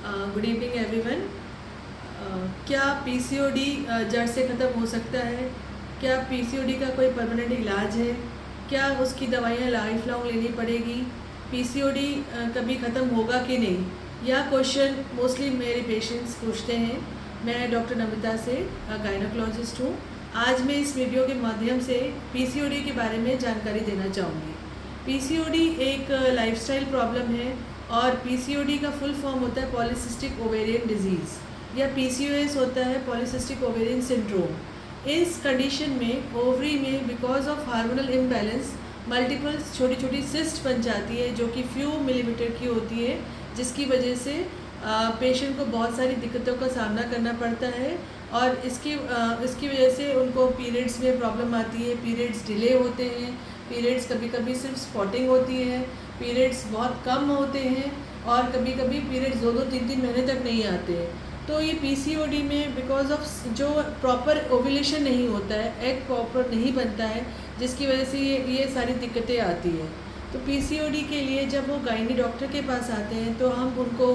Good evening everyone. क्या PCOD जड़ से ख़त्म हो सकता है? क्या पीसीओडी का कोई परमानेंट इलाज है? क्या उसकी दवाइयाँ लाइफ लॉन्ग लेनी पड़ेगी? पीसीओडी कभी ख़त्म होगा कि नहीं? यह क्वेश्चन मोस्टली मेरे पेशेंट्स पूछते हैं। मैं डॉक्टर नमिता से गायनोकोलॉजिस्ट हूँ। आज मैं इस वीडियो के माध्यम से पीसीओडी के बारे में जानकारी देना चाहूँगी। पीसीओडी एक लाइफस्टाइल प्रॉब्लम है और पीसीओडी का फुल फॉर्म होता है पॉलीसिस्टिक ओवेरियन डिजीज़ या पीसीओएस होता है पॉलीसिस्टिक ओवेरियन सिंड्रोम। इस कंडीशन में ओवरी में because of hormonal imbalance multiple छोटी छोटी सिस्ट बन जाती है जो कि फ्यू मिलीमीटर की होती है, जिसकी वजह से पेशेंट को बहुत सारी दिक्कतों का सामना करना पड़ता है और इसकी वजह से उनको पीरियड्स में प्रॉब्लम आती है, पीरियड्स डिले होते हैं, पीरियड्स कभी कभी सिर्फ स्पॉटिंग होती है, पीरियड्स बहुत कम होते हैं और कभी कभी पीरियड्स 2-3 महीने तक नहीं आते हैं। तो ये पीसीओडी में बिकॉज ऑफ जो प्रॉपर ओव्यूलेशन नहीं होता है, एग प्रॉपर नहीं बनता है, जिसकी वजह से ये सारी दिक्कतें आती हैं। तो पीसीओडी के लिए जब वो गायनी डॉक्टर के पास आते हैं तो हम उनको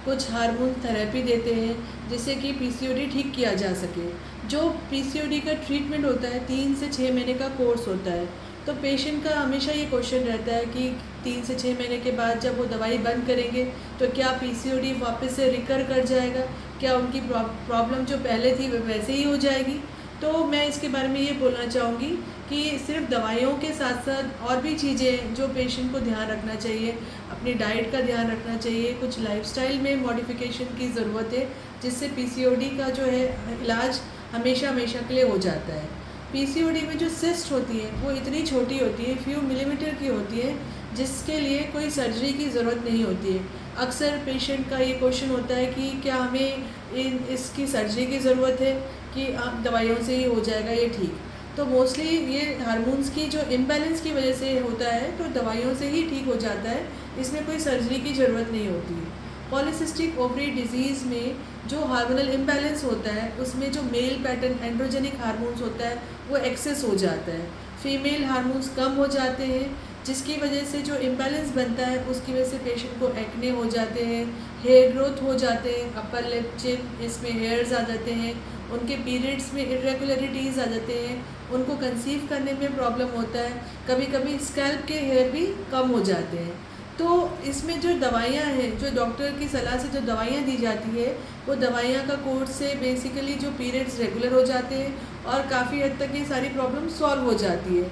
कुछ हार्मोन थेरेपी देते हैं जिससे कि पीसीओडी ठीक किया जा सके। जो पीसीओडी का ट्रीटमेंट होता है 3 से 6 महीने का कोर्स होता है। तो पेशेंट का हमेशा ये क्वेश्चन रहता है कि 3 से 6 महीने के बाद जब वो दवाई बंद करेंगे तो क्या पीसीओडी वापस से रिकर कर जाएगा, क्या उनकी प्रॉब्लम जो पहले थी वैसे ही हो जाएगी। तो मैं इसके बारे में ये बोलना चाहूँगी कि सिर्फ दवाइयों के साथ साथ और भी चीज़ें जो पेशेंट को ध्यान रखना चाहिए, अपनी डाइट का ध्यान रखना चाहिए, कुछ लाइफस्टाइल में मॉडिफिकेशन की ज़रूरत है जिससे पीसीओडी का जो है इलाज हमेशा हमेशा के लिए हो जाता है। पीसीओडी में जो सिस्ट होती है वो इतनी छोटी होती है, फ्यू मिलीमीटर की होती है, जिसके लिए कोई सर्जरी की ज़रूरत नहीं होती है। अक्सर पेशेंट का ये क्वेश्चन होता है कि क्या हमें इसकी सर्जरी की ज़रूरत है कि दवाइयों से ही हो जाएगा ये ठीक। तो मोस्टली ये हार्मोन्स की जो इम्बैलेंस की वजह से होता है, तो दवाइयों से ही ठीक हो जाता है, इसमें कोई सर्जरी की ज़रूरत नहीं होती है। पॉलीसिस्टिक ओवरी डिजीज़ में जो हार्मोनल इम्बैलेंस होता है उसमें जो मेल पैटर्न एंड्रोजेनिक हार्मोन्स होता है वो एक्सेस हो जाता है, फीमेल हार्मोन्स कम हो जाते हैं, जिसकी वजह से जो इम्बैलेंस बनता है उसकी वजह से पेशेंट को एक्ने हो जाते हैं, हेयर ग्रोथ हो जाते हैं, अपर लिप चिन इसमें हेयर्स आ जाते हैं, उनके पीरियड्स में इरेगुलरिटीज़ आ जाते हैं, उनको कंसीव करने में प्रॉब्लम होता है, कभी कभी स्कैल्प के हेयर भी कम हो जाते हैं। तो इसमें जो दवाइयाँ हैं, जो डॉक्टर की सलाह से जो दवाइयाँ दी जाती है वो दवाइयाँ का कोर्स से बेसिकली जो पीरियड्स रेगुलर हो जाते हैं और काफ़ी हद तक ये सारी प्रॉब्लम सॉल्व हो जाती है।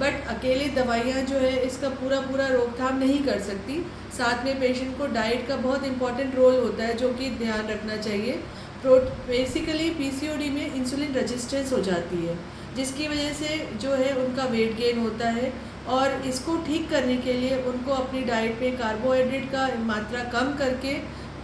बट अकेले दवाइयाँ जो है इसका पूरा रोकथाम नहीं कर सकती। साथ में पेशेंट को डाइट का बहुत इंपॉर्टेंट रोल होता है जो कि ध्यान रखना चाहिए। बेसिकली पीसीओडी में इंसुलिन रेजिस्टेंस हो जाती है, जिसकी वजह से जो है उनका वेट गेन होता है और इसको ठीक करने के लिए उनको अपनी डाइट में कार्बोहाइड्रेट का मात्रा कम करके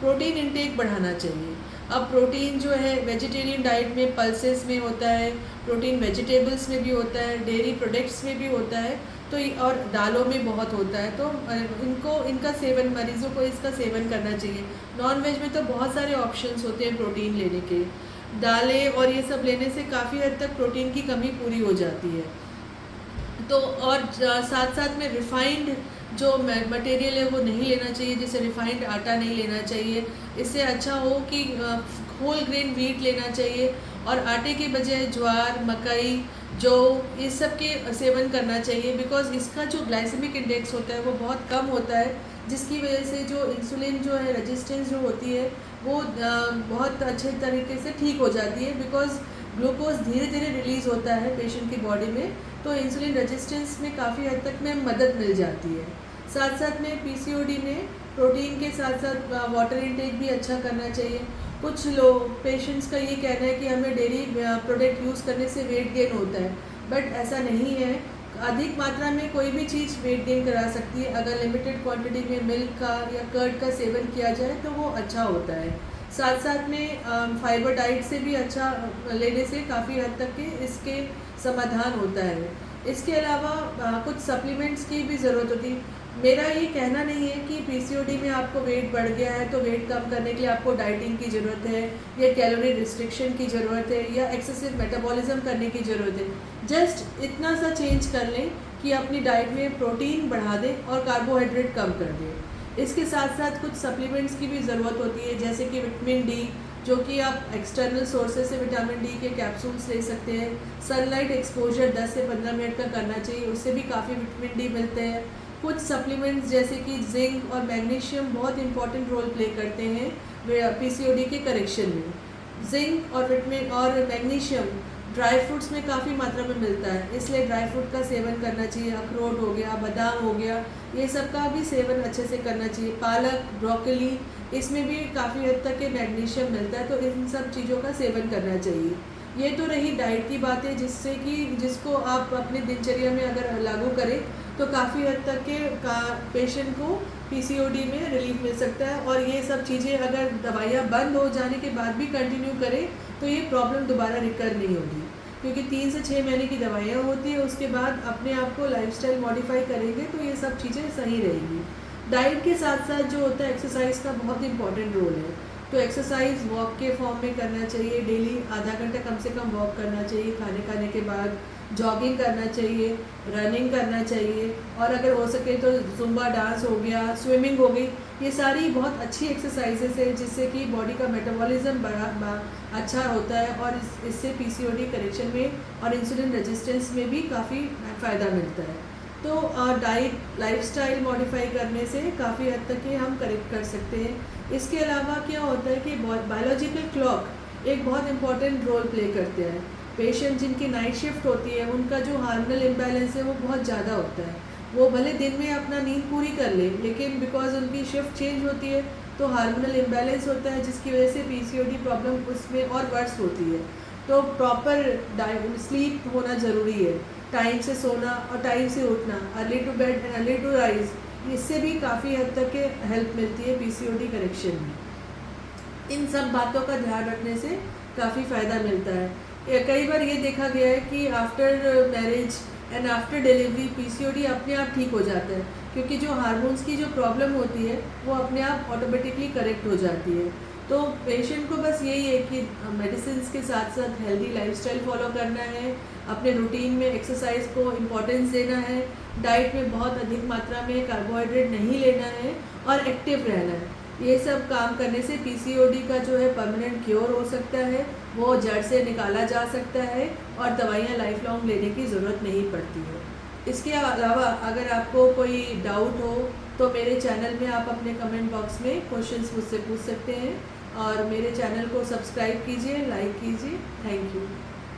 प्रोटीन इंटेक बढ़ाना चाहिए। अब प्रोटीन जो है वेजिटेरियन डाइट में पल्सेस में होता है, प्रोटीन वेजिटेबल्स में भी होता है, डेयरी प्रोडक्ट्स में भी होता है, तो और दालों में बहुत होता है। तो इनका सेवन, मरीज़ों को इसका सेवन करना चाहिए। नॉन वेज में तो बहुत सारे ऑप्शंस होते हैं प्रोटीन लेने के, दालें और ये सब लेने से काफ़ी हद तक प्रोटीन की कमी पूरी हो जाती है। तो और साथ साथ में रिफ़ाइंड जो मटेरियल है वो नहीं लेना चाहिए, जैसे रिफ़ाइंड आटा नहीं लेना चाहिए। इससे अच्छा हो कि होल ग्रेन व्हीट लेना चाहिए और आटे के बजाय ज्वार, मकई, जौ इस सब के सेवन करना चाहिए, बिकॉज़ इसका जो ग्लाइसेमिक इंडेक्स होता है वो बहुत कम होता है, जिसकी वजह से जो इंसुलिन जो है रेजिस्टेंस जो होती है वो बहुत अच्छे तरीके से ठीक हो जाती है, बिकॉज़ ग्लूकोज धीरे धीरे रिलीज़ होता है पेशेंट की बॉडी में, तो इंसुलिन रेजिस्टेंस में काफ़ी हद तक में मदद मिल जाती है। साथ साथ में पीसीओडी में प्रोटीन के साथ साथ वाटर इंटेक भी अच्छा करना चाहिए। कुछ लोग पेशेंट्स का ये कहना है कि हमें डेयरी प्रोडक्ट यूज़ करने से वेट गेन होता है, बट ऐसा नहीं है। अधिक मात्रा में कोई भी चीज़ वेट गेन करा सकती है। अगर लिमिटेड क्वांटिटी में मिल्क का या कर्ड का सेवन किया जाए तो वो अच्छा होता है। साथ साथ में फाइबर डाइट से भी अच्छा लेने से काफ़ी हद तक के इसके समाधान होता है। इसके अलावा कुछ सप्लीमेंट्स की भी ज़रूरत होती है। मेरा ये कहना नहीं है कि पीसीओडी में आपको वेट बढ़ गया है तो वेट कम करने के लिए आपको डाइटिंग की ज़रूरत है या कैलोरी रिस्ट्रिक्शन की ज़रूरत है या एक्सेसिव मेटाबॉलिज्म करने की ज़रूरत है। जस्ट इतना सा चेंज कर लें कि अपनी डाइट में प्रोटीन बढ़ा दें और कार्बोहाइड्रेट कम कर दें। इसके साथ साथ कुछ सप्लीमेंट्स की भी ज़रूरत होती है, जैसे कि विटामिन डी, जो कि आप एक्सटर्नल सोर्सेज से विटामिन डी के कैप्सूल्स ले सकते हैं। सनलाइट एक्सपोजर 10 से 15 मिनट का करना चाहिए, उससे भी काफ़ी विटामिन डी मिलते हैं। कुछ सप्लीमेंट्स जैसे कि जिंक और मैग्नीशियम बहुत इंपॉर्टेंट रोल प्ले करते हैं पीसीओडी के करेक्शन में। जिंक और विटामिन और मैग्नीशियम ड्राई फ्रूट्स में काफ़ी मात्रा में मिलता है, इसलिए ड्राई फ्रूट का सेवन करना चाहिए। अखरोट हो गया, बादाम हो गया, ये सब का भी सेवन अच्छे से करना चाहिए। पालक, ब्रोकली, इसमें भी काफ़ी हद तक के मैग्नीशियम मिलता है, तो इन सब चीज़ों का सेवन करना चाहिए। ये तो रही डाइट की बातें, जिससे कि जिसको आप अपने दिनचर्या में अगर लागू करें तो काफ़ी हद तक के पेशेंट को पीसीओडी में रिलीफ मिल सकता है। और ये सब चीज़ें अगर दवाइयाँ बंद हो जाने के बाद भी कंटिन्यू करें तो ये प्रॉब्लम दोबारा रिकर नहीं होगी, क्योंकि 3 से 6 महीने की दवाइयाँ होती है, उसके बाद अपने आप को लाइफस्टाइल मॉडिफाई करेंगे तो ये सब चीज़ें सही रहेगी। डाइट के साथ साथ जो होता है एक्सरसाइज का बहुत इंपॉर्टेंट रोल है, तो एक्सरसाइज वॉक के फॉर्म में करना चाहिए। डेली आधा घंटा कम से कम वॉक करना चाहिए, खाने के बाद जॉगिंग करना चाहिए, रनिंग करना चाहिए, और अगर हो सके तो जुम्बा डांस हो गया, स्विमिंग हो गई, ये सारी बहुत अच्छी एक्सरसाइजेस है जिससे कि बॉडी का मेटाबॉलिज्म अच्छा होता है, और इससे पीसीओडी करेक्शन में और इंसुलिन रेजिस्टेंस में भी काफ़ी फ़ायदा मिलता है। तो डाइट लाइफस्टाइल मॉडिफाई करने से काफ़ी हद तक ये हम करेक्ट कर सकते हैं। इसके अलावा क्या होता है कि बायोलॉजिकल क्लॉक एक बहुत इंपॉर्टेंट रोल प्ले करते हैं। पेशेंट जिनकी नाइट शिफ्ट होती है, उनका जो हार्मोनल इम्बैलेंस है वो बहुत ज़्यादा होता है। वो भले दिन में अपना नींद पूरी कर ले, लेकिन बिकॉज उनकी शिफ्ट चेंज होती है तो हार्मोनल इम्बैलेंस होता है, जिसकी वजह से पीसीओडी प्रॉब्लम उसमें और वर्स होती है। तो प्रॉपर स्लीप होना ज़रूरी है, टाइम से सोना और टाइम से उठना, early to bed and early to rise, इससे भी काफ़ी हद तक के हेल्प मिलती है पीसीओडी करेक्शन में। इन सब बातों का ध्यान रखने से काफ़ी फ़ायदा मिलता है। कई बार ये देखा गया है कि after marriage and after delivery PCOD अपने आप ठीक हो जाता है, क्योंकि जो हार्मोन्स की जो प्रॉब्लम होती है वो अपने आप ऑटोमेटिकली करेक्ट हो जाती है। तो पेशेंट को बस यही है कि मेडिसिन के साथ साथ हेल्दी लाइफस्टाइल फॉलो करना है, अपने रूटीन में एक्सरसाइज को इम्पोर्टेंस देना है, डाइट में बहुत अधिक मात्रा में कार्बोहाइड्रेट नहीं लेना है, और एक्टिव रहना है। ये सब काम करने से पीसीओडी का जो है परमानेंट क्योर हो सकता है, वो जड़ से निकाला जा सकता है, और दवाइयाँ लाइफ लॉन्ग लेने की ज़रूरत नहीं पड़ती है। इसके अलावा अगर आपको कोई डाउट हो तो मेरे चैनल में आप अपने कमेंट बॉक्स में क्वेश्चंस मुझसे पूछ सकते हैं, और मेरे चैनल को सब्सक्राइब कीजिए, लाइक कीजिए। Thank you.